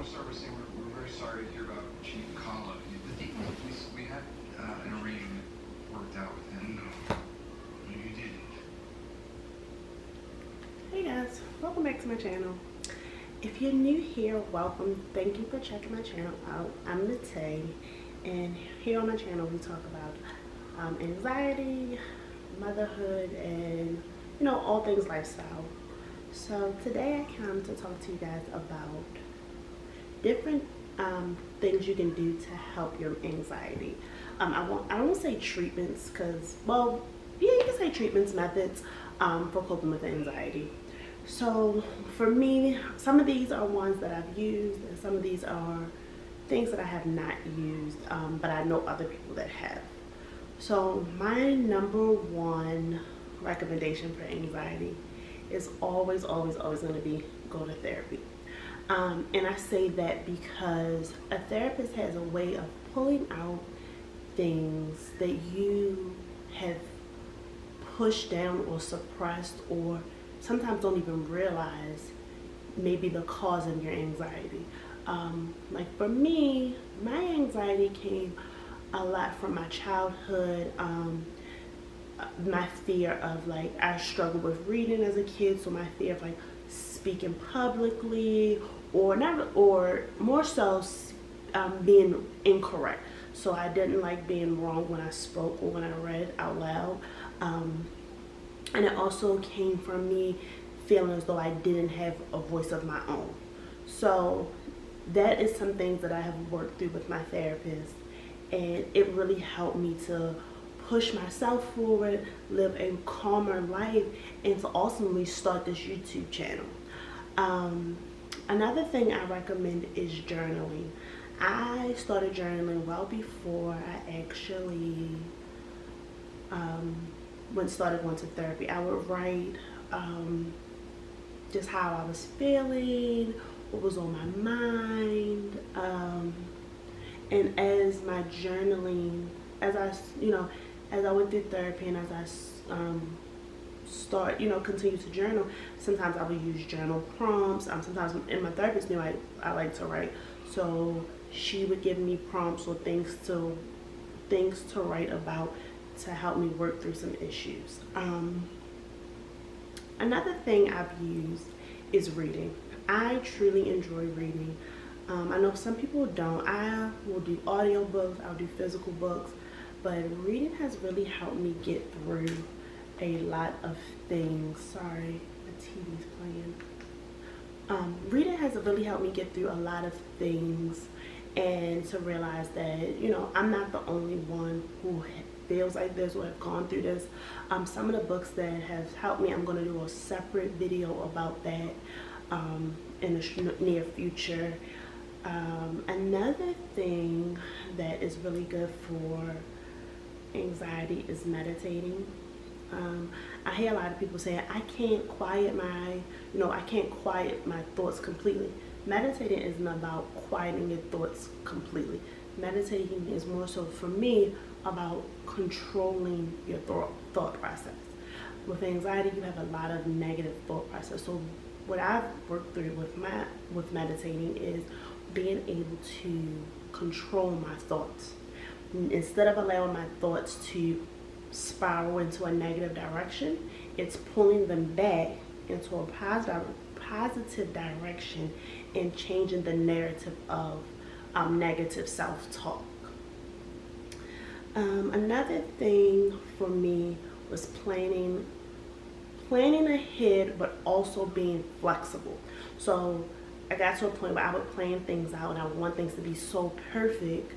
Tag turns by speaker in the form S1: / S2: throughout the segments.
S1: want to start by saying we're very sorry to hear about Chief Kala. We had an arrangement worked out with him.
S2: No, you didn't.
S3: Hey guys, welcome back to my channel. If you're new here, welcome. Thank you for checking my channel out. I'm Nate, and here on my channel we talk about anxiety, motherhood, and all things lifestyle. So today I come to talk to you guys about different things you can do to help your anxiety. I won't say treatments because, well, yeah, you can say treatments, methods for coping with anxiety. So for me, some of these are ones that I've used, and some of these are things that I have not used, but I know other people that have. So my number one recommendation for anxiety is always going to be go to therapy. And I say that because a therapist has a way of pulling out things that you have pushed down or suppressed, or sometimes don't even realize maybe the cause of your anxiety. Like for me, my anxiety came a lot from my childhood. My fear of, like, I struggled with reading as a kid, so my fear of like speaking publicly, or not, or more so being incorrect. So I didn't like being wrong when I spoke or when I read out loud. And it also came from me feeling as though I didn't have a voice of my own. So that is some things that I have worked through with my therapist, and it really helped me to push myself forward, live a calmer life, and to ultimately start this YouTube channel. Another thing I recommend is journaling. I started journaling well before I actually started going to therapy. I would write just how I was feeling, what was on my mind, and as my journaling, as I went through therapy, and as I continue to journal, sometimes I would use journal prompts. Sometimes, and my therapist knew I like to write, so she would give me prompts or things to write about to help me work through some issues. Another thing I've used is reading. I truly enjoy reading. I know some people don't. I will do audiobooks, I'll do physical books, but reading has really helped me get through a lot of things. Sorry, the TV's playing. Reading has really helped me get through a lot of things, and to realize that, I'm not the only one who feels like this or have gone through this. Some of the books that have helped me, I'm going to do a separate video about that in the near future. Another thing that is really good for anxiety is meditating. I hear a lot of people saying, I can't quiet my thoughts completely. Meditating isn't about quieting your thoughts completely. Meditating is more so, for me, about controlling your thought process. With anxiety, you have a lot of negative thought process. So what I've worked through with meditating is being able to control my thoughts. Instead of allowing my thoughts to spiral into a negative direction, it's pulling them back into a positive direction and changing the narrative of negative self-talk. Another thing for me was planning ahead, but also being flexible. So I got to a point where I would plan things out, and I want things to be so perfect,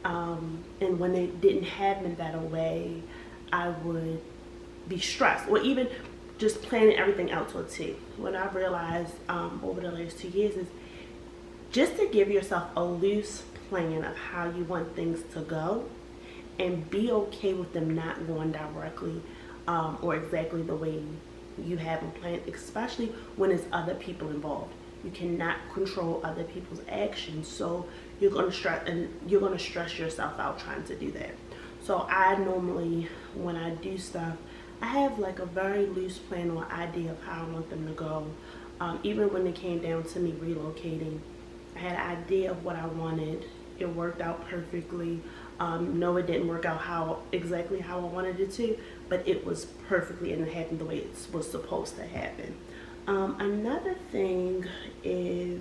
S3: and when they didn't happen that way, I would be stressed, or even just planning everything out to a T. What I realized over the last 2 years is just to give yourself a loose plan of how you want things to go, and be okay with them not going directly or exactly the way you have them planned, especially when there's other people involved. You cannot control other people's actions, so you're going to stress yourself out trying to do that. So I normally, when I do stuff, I have like a very loose plan or idea of how I want them to go. Even when it came down to me relocating, I had an idea of what I wanted. It worked out perfectly. No, it didn't work out exactly how I wanted it to, but it was perfectly and it happened the way it was supposed to happen. Another thing is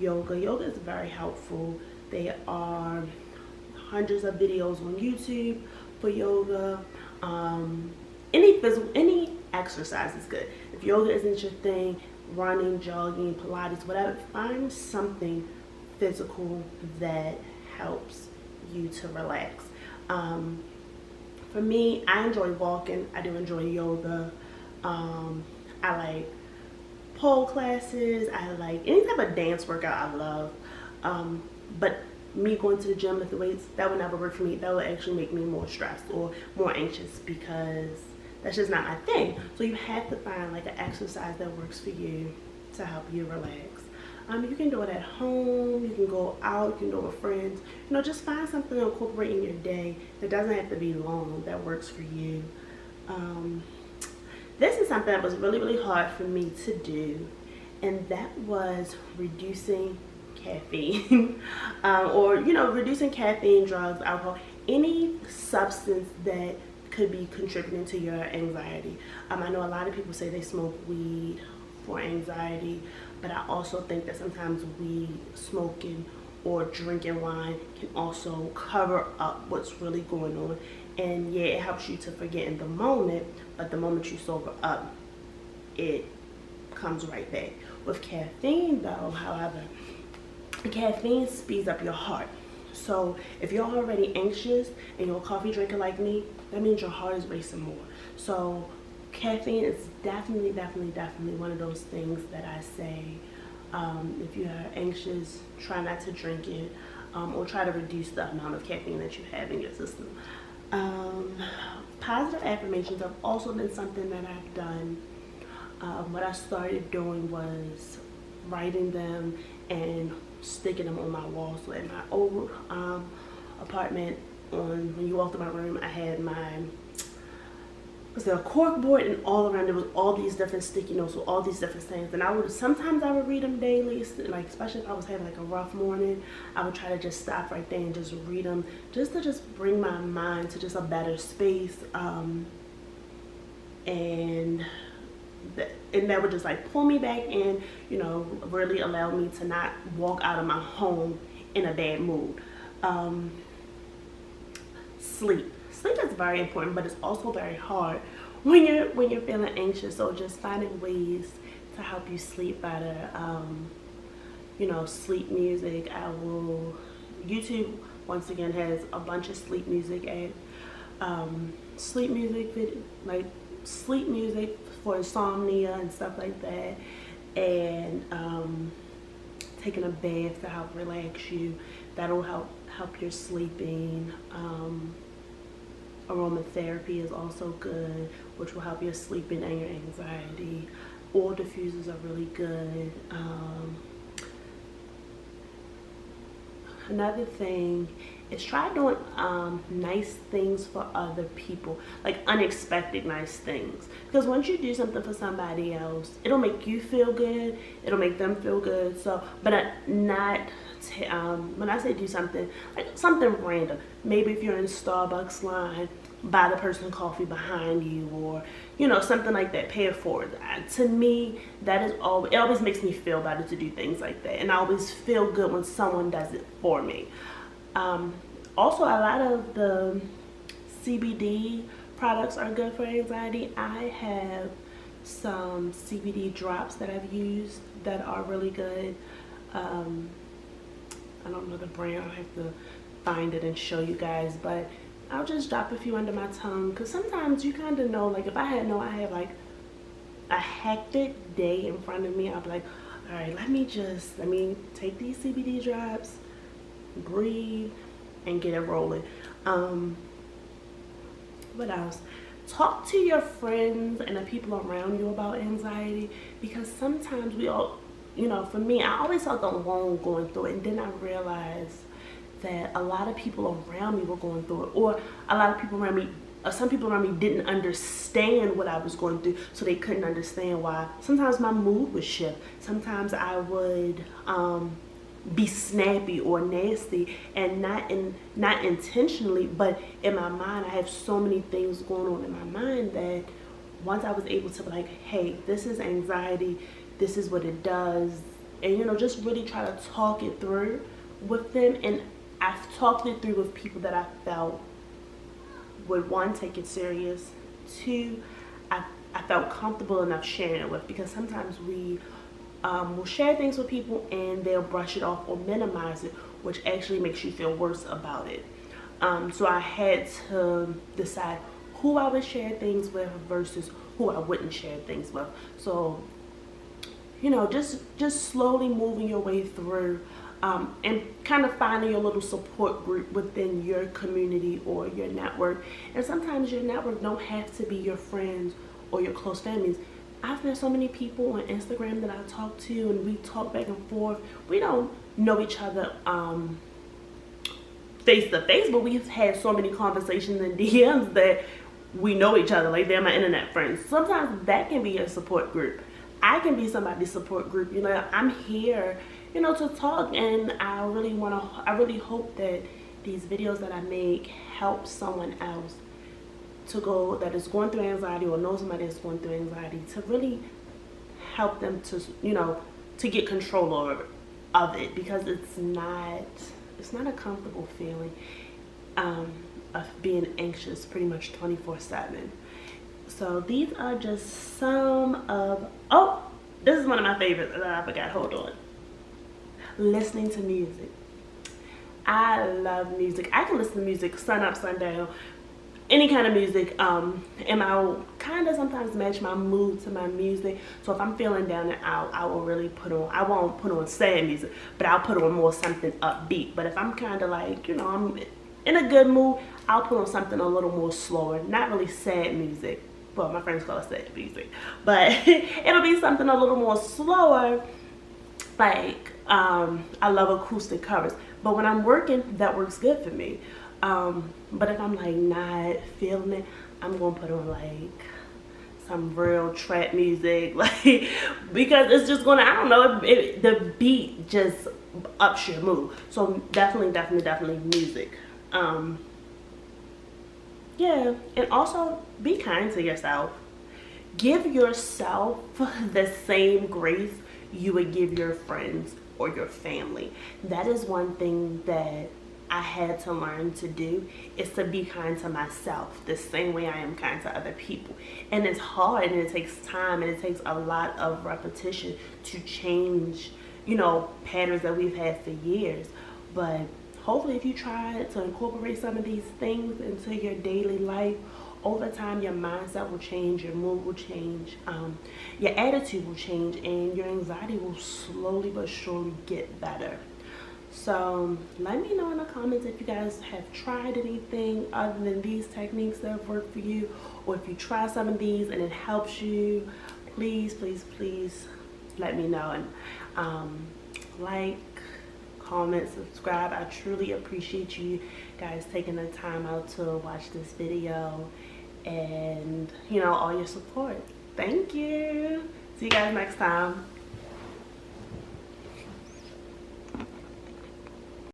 S3: yoga. Yoga is very helpful. There are hundreds of videos on YouTube for yoga. Any exercise is good. If yoga isn't your thing, running, jogging, Pilates, whatever, find something physical that helps you to relax. For me, I enjoy walking. I do enjoy yoga. I like pole classes. I like any type of dance workout. I love. But me going to the gym with the weights, that would never work for me. That would actually make me more stressed or more anxious because that's just not my thing. So you have to find like an exercise that works for you to help you relax. You can do it at home, you can go out, you can do it with friends. You know, just find something to incorporate in your day that doesn't have to be long, that works for you. This is something that was really, really hard for me to do, and that was reducing caffeine. Or, you know, reducing caffeine, drugs, alcohol, any substance that could be contributing to your anxiety. I know a lot of people say they smoke weed for anxiety, but I also think that sometimes weed, smoking, or drinking wine can also cover up what's really going on. And yeah, it helps you to forget in the moment, but the moment you sober up, it comes right back. With caffeine though, however, caffeine speeds up your heart. So if you're already anxious and you're a coffee drinker like me, that means your heart is racing more. So caffeine is definitely one of those things that I say, if you are anxious, try not to drink it, or try to reduce the amount of caffeine that you have in your system. Positive affirmations have also been something that I've done. What I started doing was writing them and sticking them on my wall. So in my old apartment, when you walked in my room, I had my a cork board, and all around there was all these different sticky notes with all these different things. And sometimes I would read them daily, like especially if I was having like a rough morning, I would try to just stop right there and just read them, just to bring my mind to just a better space. And that would just like pull me back in, you know, really allow me to not walk out of my home in a bad mood. Sleep is very important, but it's also very hard when you're feeling anxious. So just finding ways to help you sleep better. You know, sleep music. YouTube once again has a bunch of sleep music sleep music for insomnia and stuff like that, and taking a bath to help relax you. That'll help your sleeping. Aromatherapy is also good, which will help your sleeping and your anxiety. Oil diffusers are really good. Another thing is try doing nice things for other people, like unexpected nice things. Because once you do something for somebody else, it'll make you feel good, it'll make them feel good. So, but not when I say do something, like something random. Maybe if you're in Starbucks line, buy the person coffee behind you, or you know, something like that. Pay it forward. To me, it always makes me feel better to do things like that, and I always feel good when someone does it for me. Also, a lot of the CBD products are good for anxiety. I have some CBD drops that I've used that are really good. I don't know the brand, I'll have to find it and show you guys, but I'll just drop a few under my tongue, because sometimes you kind of know, like if I have like a hectic day in front of me, I'll be like, all right, let me take these CBD drops, breathe, and get it rolling. What else? Talk to your friends and the people around you about anxiety, because sometimes we all, you know, for me, I always felt alone going through it, and then I realized that a lot of people around me were going through it, or a lot of people around me, some people around me didn't understand what I was going through, so they couldn't understand why. Sometimes my mood would shift. Sometimes I would be snappy or nasty, and not intentionally, but in my mind I have so many things going on in my mind that once I was able to be like, hey, this is anxiety, this is what it does, and you know, just really try to talk it through with them. And I've talked it through with people that I felt would, one, take it serious, two, I felt comfortable enough sharing it with, because sometimes we will share things with people and they'll brush it off or minimize it, which actually makes you feel worse about it. So I had to decide who I would share things with versus who I wouldn't share things with. So, you know, just slowly moving your way through, and kind of finding your little support group within your community or your network. And sometimes your network don't have to be your friends or your close families. I've met so many people on Instagram that I talk to, and we talk back and forth. We don't know each other face to face, but we've had so many conversations in DMs that we know each other, like they're my internet friends. Sometimes that can be a support group. I can be somebody's support group. You know, I'm here, you know, to talk, and I really hope that these videos that I make help someone else that is going through anxiety, or knows somebody that's going through anxiety, to really help them to, you know, to get control of it, because it's not a comfortable feeling of being anxious pretty much 24/7. So these are just some of, oh, this is one of my favorites that I forgot, hold on. Listening to music. I love music. I can listen to music sun up, sundown, any kind of music, and I'll kind of sometimes match my mood to my music. So if I'm feeling down and out, I will really I won't put on sad music, but I'll put on more something upbeat. But if I'm kind of like, you know, I'm in a good mood, I'll put on something a little more slower, not really sad music. Well, my friends call it sad music, but it'll be something a little more slower. Like, I love acoustic covers, but when I'm working, that works good for me. But if I'm like not feeling it, I'm gonna put on like some real trap music, like, because it's just gonna, I don't know, the beat just ups your mood. So definitely music. Yeah, and also be kind to yourself. Give yourself the same grace you would give your friends or your family. That is one thing that I had to learn to do, is to be kind to myself the same way I am kind to other people. And it's hard, and it takes time, and it takes a lot of repetition to change, you know, patterns that we've had for years. But hopefully if you try to incorporate some of these things into your daily life, over time your mindset will change, your mood will change, your attitude will change, and your anxiety will slowly but surely get better. So let me know in the comments if you guys have tried anything other than these techniques that have worked for you, or if you try some of these and it helps you. Please let me know. And like, comment, subscribe. I truly appreciate you guys taking the time out to watch this video, and you know, all your support. Thank you. See you guys next time.